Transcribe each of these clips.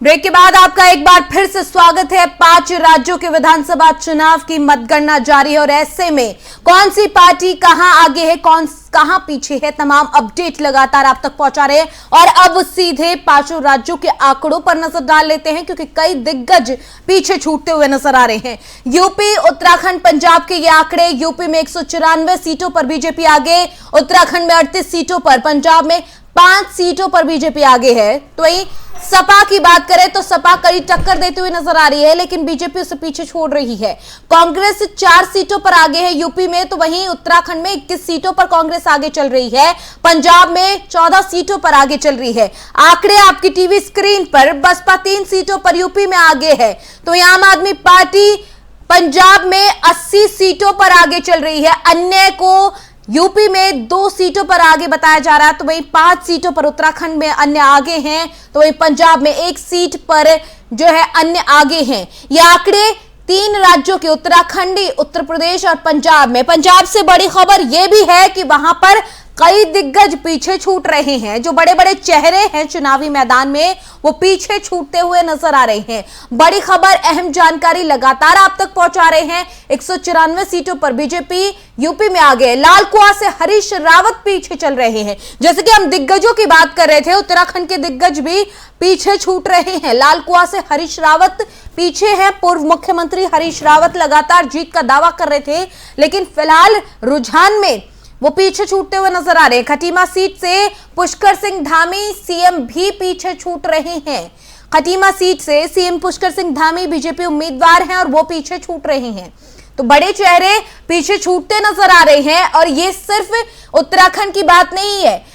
Break के बाद आपका एक बार फिर से स्वागत है। 5 राज्यों के विधानसभा चुनाव की मतगणना जारी है और ऐसे में कौन सी पार्टी कहां आगे है, कहां पीछे है, तमाम अपडेट लगातार आप तक पहुंचा रहे हैं। और अब सीधे 5 राज्यों के आंकड़ों पर नजर डाल लेते हैं, क्योंकि कई दिग्गज पीछे छूटते हुए नजर आ रहे हैं। यूपी, उत्तराखंड, पंजाब के ये आंकड़े। यूपी में 194 सीटों पर बीजेपी आगे, उत्तराखंड में 38 सीटों पर, पंजाब में 5 सीटों पर बीजेपी आगे है। तो वहीं सपा की बात करें तो सपा कड़ी टक्कर देते हुए नजर आ रही है, लेकिन बीजेपी उसे पीछे छोड़ रही है। कांग्रेस 4 सीटों पर आगे है यूपी में, तो वहीं उत्तराखंड में 21 सीटों पर कांग्रेस आगे चल रही है। पंजाब में 14 सीटों पर आगे चल रही है। आंकड़े आपकी टीवी स्क्रीन पर। बसपा 3 सीटों पर यूपी में आगे है, तो आम आदमी पार्टी पंजाब में 80 सीटों पर आगे चल रही है। अन्य को यूपी में 2 सीटों पर आगे बताया जा रहा है, तो वहीं 5 सीटों पर उत्तराखंड में अन्य आगे हैं, तो वहीं पंजाब में 1 सीट पर जो है अन्य आगे हैं। ये आंकड़े 3 राज्यों के, उत्तराखंड, उत्तर प्रदेश और पंजाब में। पंजाब से बड़ी खबर यह भी है कि वहां पर कई दिग्गज पीछे छूट रहे हैं। जो बड़े बड़े चेहरे हैं चुनावी मैदान में, वो पीछे छूटते हुए नजर आ रहे हैं। बड़ी खबर, अहम जानकारी लगातार आप तक पहुंचा रहे हैं। 194 सीटों पर बीजेपी यूपी में आगे। लाल कुआं से हरीश रावत पीछे चल रहे हैं। जैसे कि हम दिग्गजों की बात कर रहे थे, उत्तराखंड के दिग्गज भी पीछे छूट रहे हैं। लाल कुआं से हरीश रावत पीछे हैं। पूर्व मुख्यमंत्री हरीश रावत लगातार जीत का दावा कर रहे थे, लेकिन फिलहाल रुझान में वो पीछे छूटते हुए नजर आ रहे हैं। खटीमा सीट से पुष्कर सिंह धामी सीएम भी पीछे छूट रहे हैं। खटीमा सीट से सीएम पुष्कर सिंह धामी बीजेपी उम्मीदवार हैं और वो पीछे छूट रहे हैं। तो बड़े चेहरे पीछे छूटते नजर आ रहे हैं। और ये सिर्फ उत्तराखंड की बात नहीं है।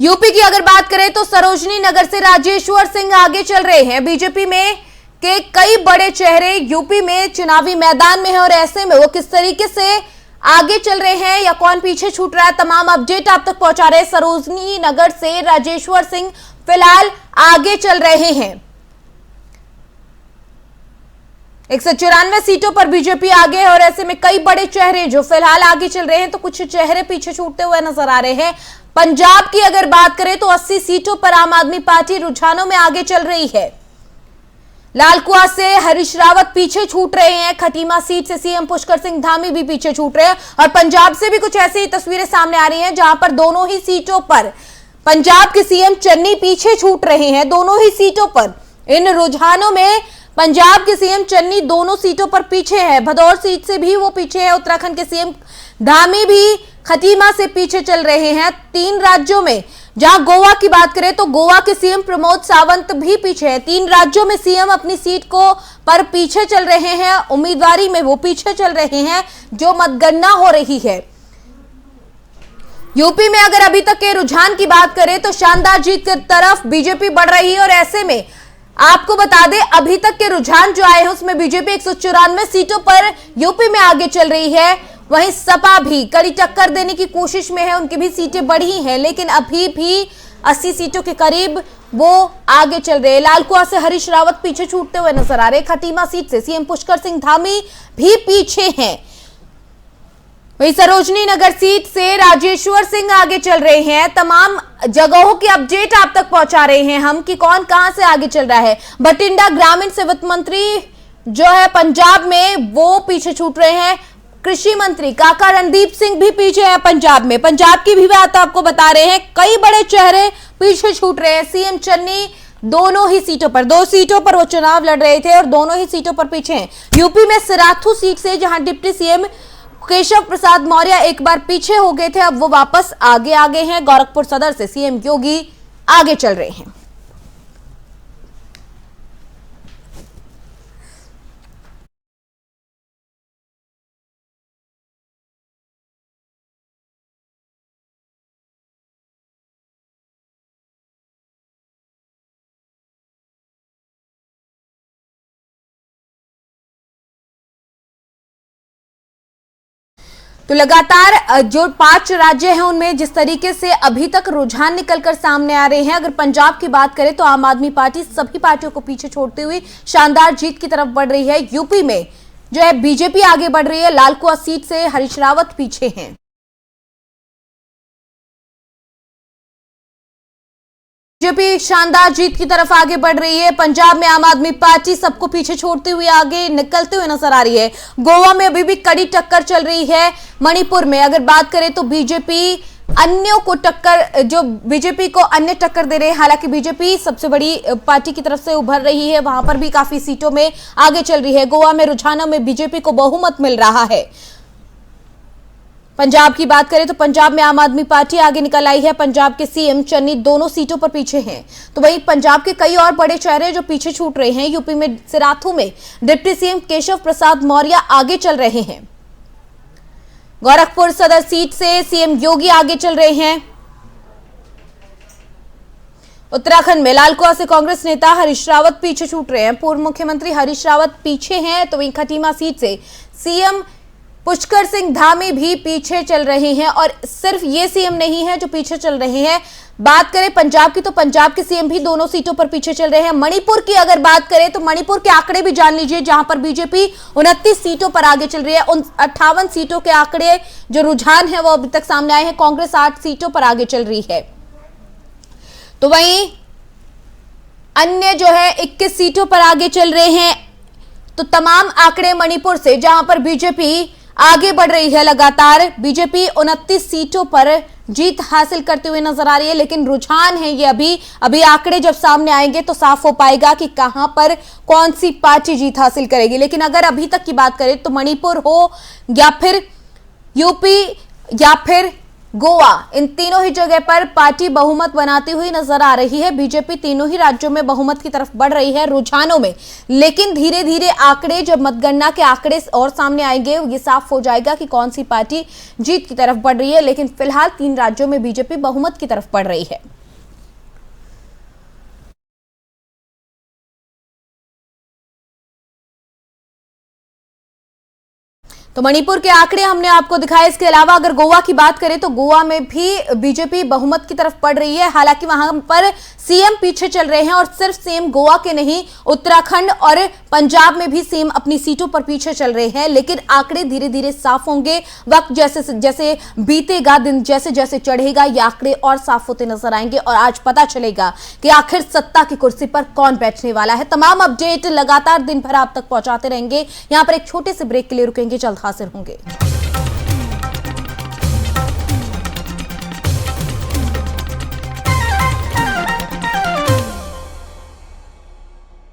यूपी की अगर बात करें तो सरोजनी नगर से राजेश्वर सिंह आगे चल रहे हैं। बीजेपी में के कई बड़े चेहरे यूपी में चुनावी मैदान में है और ऐसे में वो किस तरीके से आगे चल रहे हैं या कौन पीछे छूट रहा है, तमाम अपडेट आप तक पहुंचा रहे हैं। सरोजनी नगर से राजेश्वर सिंह फिलहाल आगे चल रहे हैं। 194 सीटों पर बीजेपी आगे है और ऐसे में कई बड़े चेहरे जो फिलहाल आगे चल रहे हैं, तो कुछ चेहरे पीछे छूटते हुए नजर आ रहे हैं। पंजाब की अगर बात करें तो 80 सीटों पर आम आदमी पार्टी रुझानों में आगे चल रही है। लाल कुआं से हरीश रावत पीछे छूट रहे हैं। खटीमा सीट से सीएम पुष्कर सिंह धामी भी पीछे छूट रहे हैं। और पंजाब से भी कुछ ऐसी तस्वीरें सामने आ रही हैं, जहां पर दोनों ही सीटों पर पंजाब के सीएम चन्नी पीछे छूट रहे हैं। दोनों ही सीटों पर इन रुझानों में पंजाब के सीएम चन्नी दोनों सीटों पर पीछे है। भदौर सीट से भी वो पीछे है। उत्तराखंड के सीएम धामी भी खटीमा से पीछे चल रहे हैं। 3 राज्यों में, जहां गोवा की बात करें तो गोवा के सीएम प्रमोद सावंत भी पीछे हैं। 3 राज्यों में सीएम अपनी सीट को पर पीछे चल रहे हैं। उम्मीदवारी में वो पीछे चल रहे हैं जो मतगणना हो रही है। यूपी में अगर अभी तक के रुझान की बात करें तो शानदार जीत की तरफ बीजेपी बढ़ रही है और ऐसे में आपको बता दें, अभी तक के रुझान जो आए हैं उसमें बीजेपी 194 सीटों पर यूपी में आगे चल रही है। वहीं सपा भी कड़ी टक्कर देने की कोशिश में है, उनकी भी सीटें बढ़ी हैं, लेकिन अभी भी 80 सीटों के करीब वो आगे चल रहे हैं। लाल कुआं से हरीश रावत पीछे छूटते हुए नजर आ रहे हैं। खटीमा सीट से सीएम पुष्कर सिंह धामी भी पीछे हैं। वहीं सरोजनी नगर सीट से राजेश्वर सिंह आगे चल रहे हैं। तमाम जगहों की अपडेट आप तक पहुंचा रहे हैं हम कि कौन कहां से आगे चल रहा है। बठिंडा ग्रामीण से वित्त मंत्री जो है पंजाब में, वो पीछे छूट रहे हैं। कृषि मंत्री काका रणदीप सिंह भी पीछे है पंजाब में। पंजाब की भी बात आपको बता रहे हैं, कई बड़े चेहरे पीछे छूट रहे हैं। सीएम चन्नी दोनों ही सीटों पर, 2 सीटों पर वो चुनाव लड़ रहे थे और दोनों ही सीटों पर पीछे हैं। यूपी में सिराथू सीट से जहां डिप्टी सीएम केशव प्रसाद मौर्य एक बार पीछे हो गए थे, अब वो वापस आगे आ गए हैं। गोरखपुर सदर से सीएम योगी आगे चल रहे हैं। तो लगातार जो 5 राज्य हैं उनमें जिस तरीके से अभी तक रुझान निकलकर सामने आ रहे हैं, अगर पंजाब की बात करें तो आम आदमी पार्टी सभी पार्टियों को पीछे छोड़ते हुए शानदार जीत की तरफ बढ़ रही है। यूपी में जो है बीजेपी आगे बढ़ रही है। लाल कुआं सीट से हरीश रावत पीछे हैं। बीजेपी शानदार जीत की तरफ आगे बढ़ रही है। पंजाब में आम आदमी पार्टी सबको पीछे छोड़ते हुए आगे निकलते हुए नजर आ रही है। गोवा में अभी भी कड़ी टक्कर चल रही है। मणिपुर में अगर बात करें तो बीजेपी अन्यों को टक्कर, जो बीजेपी को अन्य टक्कर दे रहे हैं। हालांकि बीजेपी सबसे बड़ी पार्टी की तरफ से उभर रही है, वहां पर भी काफी सीटों में आगे चल रही है। गोवा में रुझानों में बीजेपी को बहुमत मिल रहा है। पंजाब की बात करें तो पंजाब में आम आदमी पार्टी आगे निकल आई है। पंजाब के सीएम चन्नी दोनों सीटों पर पीछे हैं। तो वहीं पंजाब के कई और बड़े चेहरे जो पीछे छूट रहे हैं। यूपी में सिराथू में डिप्टी सीएम केशव प्रसाद मौर्य आगे चल रहे हैं। गोरखपुर सदर सीट से सीएम योगी आगे चल रहे हैं। उत्तराखंड में लालकुआ से कांग्रेस नेता हरीश रावत पीछे छूट रहे हैं। पूर्व मुख्यमंत्री हरीश रावत पीछे हैं। तो वहीं खटीमा सीट से सीएम पुष्कर सिंह धामी भी पीछे चल रहे हैं। और सिर्फ ये सीएम नहीं है जो पीछे चल रहे हैं। बात करें पंजाब की तो पंजाब के सीएम भी दोनों सीटों पर पीछे चल रहे हैं। मणिपुर की अगर बात करें तो मणिपुर के आंकड़े भी जान लीजिए, जहां पर बीजेपी 29 सीटों पर आगे चल रही है। 58 सीटों के आंकड़े जो रुझान है वो अभी तक सामने आए हैं। कांग्रेस 8 सीटों पर आगे चल रही है। तो वहीं अन्य जो है 21 सीटों पर आगे चल रहे हैं। तो तमाम आंकड़े मणिपुर से, जहां पर बीजेपी आगे बढ़ रही है लगातार। बीजेपी 29 सीटों पर जीत हासिल करते हुए नजर आ रही है। लेकिन रुझान है ये अभी आंकड़े जब सामने आएंगे तो साफ हो पाएगा कि कहां पर कौन सी पार्टी जीत हासिल करेगी। लेकिन अगर अभी तक की बात करें तो मणिपुर हो या फिर यूपी या फिर गोवा, इन तीनों ही जगह पर पार्टी बहुमत बनाती हुई नजर आ रही है। बीजेपी तीनों ही राज्यों में बहुमत की तरफ बढ़ रही है रुझानों में। लेकिन धीरे धीरे आंकड़े, जब मतगणना के आंकड़े और सामने आएंगे, ये साफ हो जाएगा कि कौन सी पार्टी जीत की तरफ बढ़ रही है। लेकिन फिलहाल 3 राज्यों में बीजेपी बहुमत की तरफ बढ़ रही है। तो मणिपुर के आंकड़े हमने आपको दिखाए। इसके अलावा अगर गोवा की बात करें तो गोवा में भी बीजेपी बहुमत की तरफ बढ़ रही है। हालांकि वहां पर सीएम पीछे चल रहे हैं। और सिर्फ सीएम गोवा के नहीं, उत्तराखंड और पंजाब में भी सीएम अपनी सीटों पर पीछे चल रहे हैं। लेकिन आंकड़े धीरे धीरे साफ होंगे। वक्त जैसे जैसे बीतेगा, दिन जैसे जैसे चढ़ेगा, ये आंकड़े और साफ होते नजर आएंगे। और आज पता चलेगा कि आखिर सत्ता की कुर्सी पर कौन बैठने वाला है। तमाम अपडेट लगातार दिन भर आप तक पहुंचाते रहेंगे। यहां पर एक छोटे से ब्रेक के लिए रुकेंगे, जल्द हाजिर होंगे।